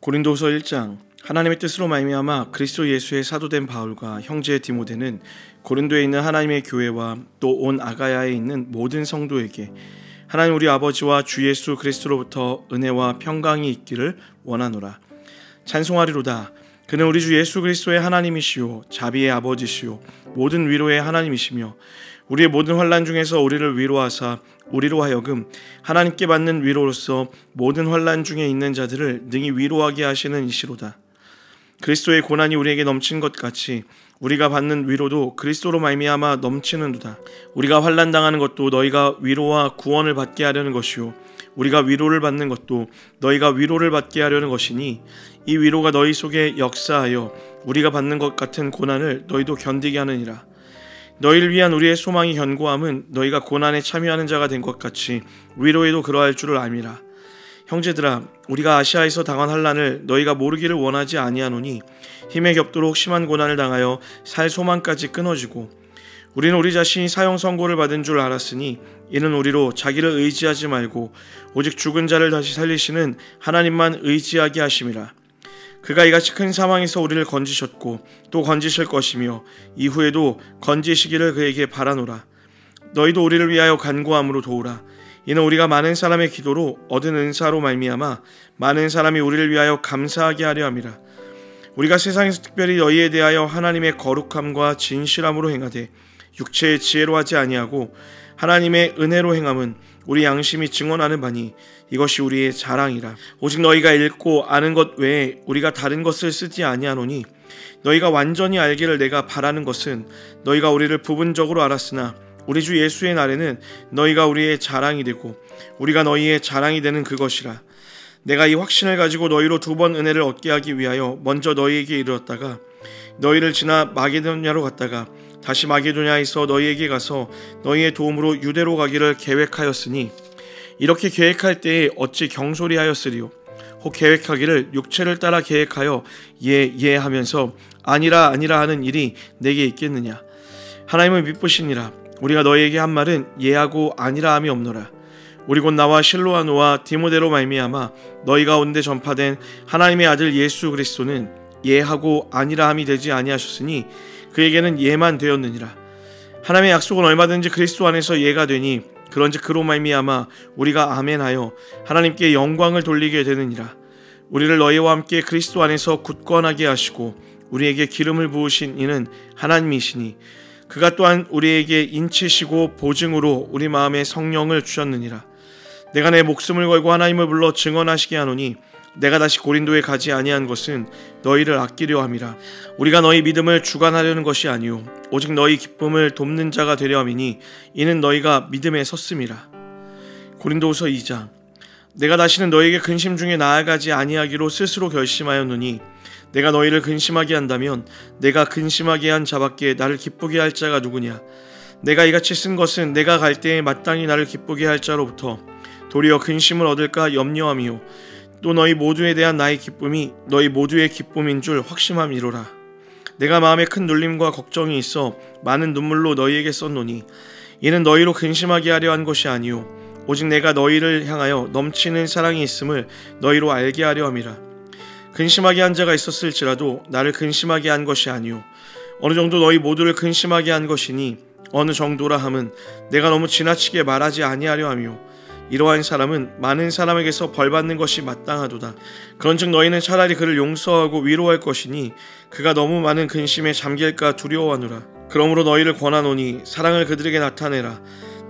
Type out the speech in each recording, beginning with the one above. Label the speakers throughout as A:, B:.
A: 고린도후서 1장. 하나님의 뜻으로 말미암아 그리스도 예수의 사도된 바울과 형제 디모데는 고린도에 있는 하나님의 교회와 또 온 아가야에 있는 모든 성도에게 하나님 우리 아버지와 주 예수 그리스도로부터 은혜와 평강이 있기를 원하노라. 찬송하리로다. 그는 우리 주 예수 그리스도의 하나님이시요 자비의 아버지시요 모든 위로의 하나님이시며 우리의 모든 환난 중에서 우리를 위로하사 우리로 하여금 하나님께 받는 위로로서 모든 환난 중에 있는 자들을 능히 위로하게 하시는 이시로다. 그리스도의 고난이 우리에게 넘친 것 같이 우리가 받는 위로도 그리스도로 말미암아 넘치는도다. 우리가 환난 당하는 것도 너희가 위로와 구원을 받게 하려는 것이요 우리가 위로를 받는 것도 너희가 위로를 받게 하려는 것이니 이 위로가 너희 속에 역사하여 우리가 받는 것 같은 고난을 너희도 견디게 하느니라. 너희를 위한 우리의 소망이 견고함은 너희가 고난에 참여하는 자가 된 것 같이 위로에도 그러할 줄을 알미라. 형제들아, 우리가 아시아에서 당한 환난을 너희가 모르기를 원하지 아니하노니 힘에 겹도록 심한 고난을 당하여 살 소망까지 끊어지고 우리는 우리 자신이 사형 선고를 받은 줄 알았으니 이는 우리로 자기를 의지하지 말고 오직 죽은 자를 다시 살리시는 하나님만 의지하게 하심이라. 그가 이같이 큰 사망에서 우리를 건지셨고 또 건지실 것이며 이후에도 건지시기를 그에게 바라노라. 너희도 우리를 위하여 간구함으로 도우라. 이는 우리가 많은 사람의 기도로 얻은 은사로 말미암아 많은 사람이 우리를 위하여 감사하게 하려 함이라. 우리가 세상에서 특별히 너희에 대하여 하나님의 거룩함과 진실함으로 행하되 육체의 지혜로 하지 아니하고 하나님의 은혜로 행함은 우리 양심이 증언하는 바니 이것이 우리의 자랑이라. 오직 너희가 읽고 아는 것 외에 우리가 다른 것을 쓰지 아니하노니 너희가 완전히 알기를 내가 바라는 것은 너희가 우리를 부분적으로 알았으나 우리 주 예수의 날에는 너희가 우리의 자랑이 되고 우리가 너희의 자랑이 되는 그것이라. 내가 이 확신을 가지고 너희로 2번 은혜를 얻게 하기 위하여 먼저 너희에게 이르렀다가 너희를 지나 마게도냐로 갔다가 다시 마게도냐에서 너희에게 가서 너희의 도움으로 유대로 가기를 계획하였으니 이렇게 계획할 때에 어찌 경솔이하였으리요. 혹 계획하기를 육체를 따라 계획하여 예 하면서 아니라 하는 일이 내게 있겠느냐. 하나님은 미쁘시니라. 우리가 너희에게 한 말은 예하고 아니라 함이 없노라. 우리 곧 나와 실로아노와 디모데로 말미암아 너희 가운데 전파된 하나님의 아들 예수 그리스도는 예하고 아니라 함이 되지 아니하셨으니 그에게는 예만 되었느니라. 하나님의 약속은 얼마든지 그리스도 안에서 예가 되니 그런즉 그로 말미암아 우리가 아멘하여 하나님께 영광을 돌리게 되느니라. 우리를 너희와 함께 그리스도 안에서 굳건하게 하시고 우리에게 기름을 부으신 이는 하나님이시니 그가 또한 우리에게 인치시고 보증으로 우리 마음에 성령을 주셨느니라. 내가 내 목숨을 걸고 하나님을 불러 증언하시게 하노니 내가 다시 고린도에 가지 아니한 것은 너희를 아끼려 함이라. 우리가 너희 믿음을 주관하려는 것이 아니요 오직 너희 기쁨을 돕는 자가 되려 함이니 이는 너희가 믿음에 섰음이라. 고린도후서 2장. 내가 다시는 너희에게 근심 중에 나아가지 아니하기로 스스로 결심하였노니 내가 너희를 근심하게 한다면 내가 근심하게 한 자밖에 나를 기쁘게 할 자가 누구냐. 내가 이같이 쓴 것은 내가 갈 때에 마땅히 나를 기쁘게 할 자로부터 도리어 근심을 얻을까 염려함이요 또 너희 모두에 대한 나의 기쁨이 너희 모두의 기쁨인 줄 확심함이로라. 내가 마음에 큰 눌림과 걱정이 있어 많은 눈물로 너희에게 썼노니 이는 너희로 근심하게 하려 한 것이 아니요 오직 내가 너희를 향하여 넘치는 사랑이 있음을 너희로 알게 하려 함이라. 근심하게 한 자가 있었을지라도 나를 근심하게 한 것이 아니요 어느 정도 너희 모두를 근심하게 한 것이니 어느 정도라 함은 내가 너무 지나치게 말하지 아니하려 하며 이러한 사람은 많은 사람에게서 벌받는 것이 마땅하도다. 그런즉 너희는 차라리 그를 용서하고 위로할 것이니 그가 너무 많은 근심에 잠길까 두려워하노라. 그러므로 너희를 권하노니 사랑을 그들에게 나타내라.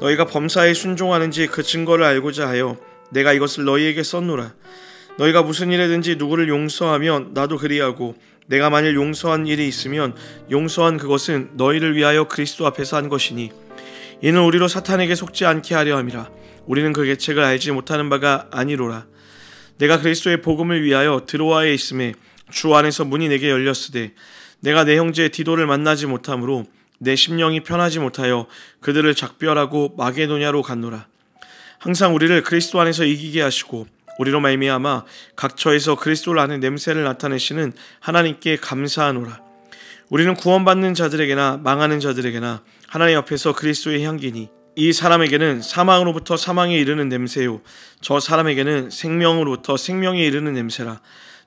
A: 너희가 범사에 순종하는지 그 증거를 알고자 하여 내가 이것을 너희에게 썼노라. 너희가 무슨 일에든지 누구를 용서하면 나도 그리하고 내가 만일 용서한 일이 있으면 용서한 그것은 너희를 위하여 그리스도 앞에서 한 것이니 이는 우리로 사탄에게 속지 않게 하려 함이라. 우리는 그 계책을 알지 못하는 바가 아니로라. 내가 그리스도의 복음을 위하여 드로아에 있음에 주 안에서 문이 내게 열렸으되 내가 내 형제 디도를 만나지 못하므로 내 심령이 편하지 못하여 그들을 작별하고 마게도냐로 갔노라. 항상 우리를 그리스도 안에서 이기게 하시고 우리로 말미암아 각 처에서 그리스도를 아는 냄새를 나타내시는 하나님께 감사하노라. 우리는 구원받는 자들에게나 망하는 자들에게나 하나님 앞에서 그리스도의 향기니 이 사람에게는 사망으로부터 사망에 이르는 냄새요 저 사람에게는 생명으로부터 생명에 이르는 냄새라.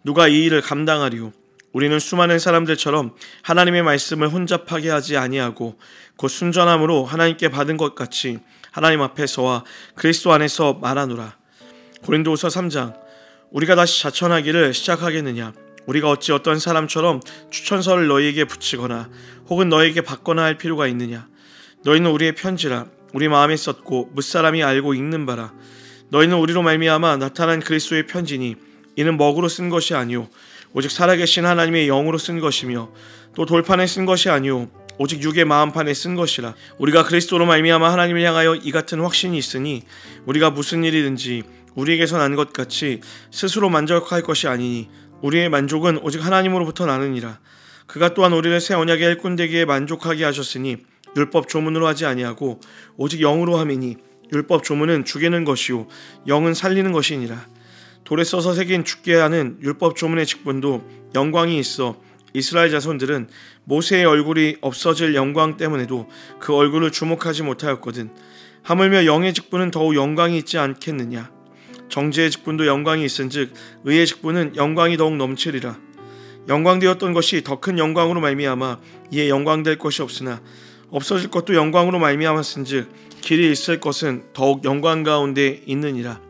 A: 누가 이 일을 감당하리요? 우리는 수많은 사람들처럼 하나님의 말씀을 혼잡하게 하지 아니하고 곧 순전함으로 하나님께 받은 것 같이 하나님 앞에서와 그리스도 안에서 말하노라. 고린도후서 3장. 우리가 다시 자천하기를 시작하겠느냐? 우리가 어찌 어떤 사람처럼 추천서를 너희에게 붙이거나 혹은 너희에게 받거나 할 필요가 있느냐? 너희는 우리의 편지라 우리 마음에 썼고 무사람이 알고 읽는 바라. 너희는 우리로 말미암아 나타난 그리스도의 편지니 이는 먹으로 쓴 것이 아니요 오직 살아계신 하나님의 영으로 쓴 것이며 또 돌판에 쓴 것이 아니요 오직 육의 마음판에 쓴 것이라. 우리가 그리스도로 말미암아 하나님을 향하여 이 같은 확신이 있으니 우리가 무슨 일이든지 우리에게서 난 것 같이 스스로 만족할 것이 아니니 우리의 만족은 오직 하나님으로부터 나느니라. 그가 또한 우리를 새 언약의 일꾼 되기에 만족하게 하셨으니 율법 조문으로 하지 아니하고 오직 영으로 함이니 율법 조문은 죽이는 것이요 영은 살리는 것이니라. 돌에 써서 새긴 죽게 하는 율법 조문의 직분도 영광이 있어 이스라엘 자손들은 모세의 얼굴이 없어질 영광 때문에도 그 얼굴을 주목하지 못하였거든. 하물며 영의 직분은 더욱 영광이 있지 않겠느냐? 정죄의 직분도 영광이 있은즉 의의 직분은 영광이 더욱 넘치리라. 영광되었던 것이 더 큰 영광으로 말미암아 이에 영광될 것이 없으나 없어질 것도 영광으로 말미암았은즉 길이 있을 것은 더욱 영광 가운데 있느니라.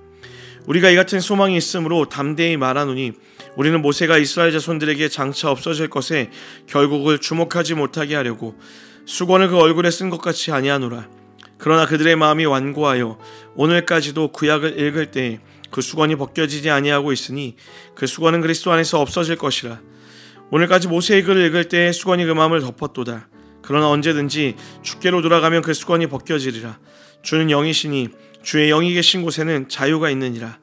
A: 우리가 이 같은 소망이 있으므로 담대히 말하노니 우리는 모세가 이스라엘 자손들에게 장차 없어질 것에 결국을 주목하지 못하게 하려고 수건을 그 얼굴에 쓴 것 같이 아니하노라. 그러나 그들의 마음이 완고하여 오늘까지도 구약을 읽을 때에 그 수건이 벗겨지지 아니하고 있으니 그 수건은 그리스도 안에서 없어질 것이라. 오늘까지 모세의 글을 읽을 때에 수건이 그 마음을 덮었도다. 그러나 언제든지 주께로 돌아가면 그 수건이 벗겨지리라. 주는 영이시니 주의 영이 계신 곳에는 자유가 있느니라.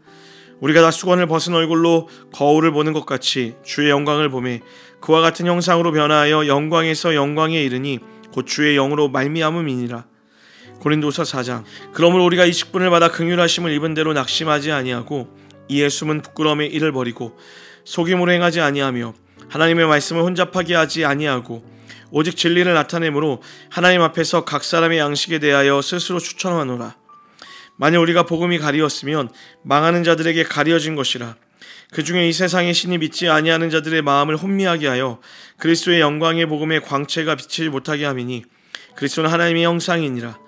A: 우리가 다 수건을 벗은 얼굴로 거울을 보는 것 같이 주의 영광을 보매 그와 같은 형상으로 변화하여 영광에서 영광에 이르니 곧 주의 영으로 말미암음이니라. 고린도서 4장. 그러므로 우리가 이 직분을 받아 긍휼하심을 입은 대로 낙심하지 아니하고 이에 숨은 부끄러움의 일을 버리고 속임으로 행하지 아니하며 하나님의 말씀을 혼잡하게 하지 아니하고 오직 진리를 나타내므로 하나님 앞에서 각 사람의 양식에 대하여 스스로 추천하노라. 만일 우리가 복음이 가리었으면 망하는 자들에게 가려진 것이라. 그 중에 이 세상의 신이 믿지 아니하는 자들의 마음을 혼미하게 하여 그리스도의 영광의 복음의 광채가 비치지 못하게 함이니 그리스도는 하나님의 형상이니라.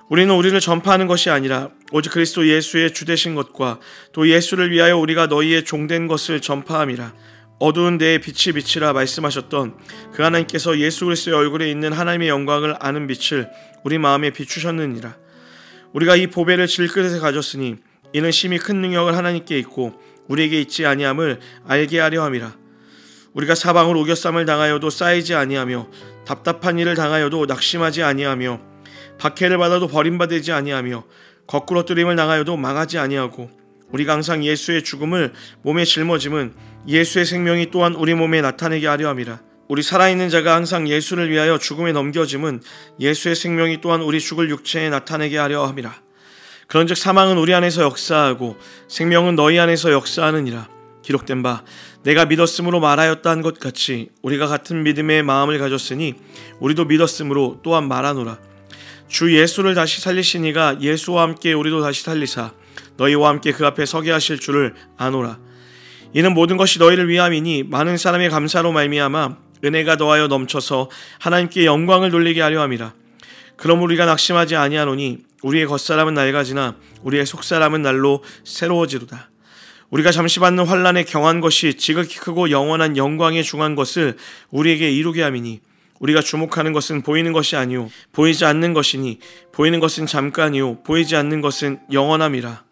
A: 우리는 우리를 전파하는 것이 아니라 오직 그리스도 예수의 주되신 것과 또 예수를 위하여 우리가 너희의 종된 것을 전파함이라. 어두운 데에 빛이 비치라 말씀하셨던 그 하나님께서 예수 그리스도의 얼굴에 있는 하나님의 영광을 아는 빛을 우리 마음에 비추셨느니라. 우리가 이 보배를 질그릇에 가졌으니 이는 심히 큰 능력을 하나님께 있고 우리에게 있지 아니함을 알게 하려 함이라. 우리가 사방으로 우겨쌈을 당하여도 쌓이지 아니하며 답답한 일을 당하여도 낙심하지 아니하며 박해를 받아도 버림받지 아니하며 거꾸러뜨림을 당하여도 망하지 아니하고 우리가 항상 예수의 죽음을 몸에 짊어짐은 예수의 생명이 또한 우리 몸에 나타내게 하려 함이라. 우리 살아있는 자가 항상 예수를 위하여 죽음에 넘겨짐은 예수의 생명이 또한 우리 죽을 육체에 나타내게 하려 함이라. 그런즉 사망은 우리 안에서 역사하고 생명은 너희 안에서 역사하느니라. 기록된 바 내가 믿었으므로 말하였다 한 것 같이 우리가 같은 믿음의 마음을 가졌으니 우리도 믿었으므로 또한 말하노라. 주 예수를 다시 살리신 이가 예수와 함께 우리도 다시 살리사 너희와 함께 그 앞에 서게 하실 줄을 아노라. 이는 모든 것이 너희를 위함이니 많은 사람의 감사로 말미암아 은혜가 더하여 넘쳐서 하나님께 영광을 돌리게 하려 함이라. 그러므로 우리가 낙심하지 아니하노니 우리의 겉사람은 낡아지나 우리의 속사람은 날로 새로워지도다. 우리가 잠시 받는 환난에 경한 것이 지극히 크고 영원한 영광에 중한 것을 우리에게 이루게 함이니 우리가 주목하는 것은 보이는 것이 아니요 보이지 않는 것이니 보이는 것은 잠깐이요 보이지 않는 것은 영원함이라.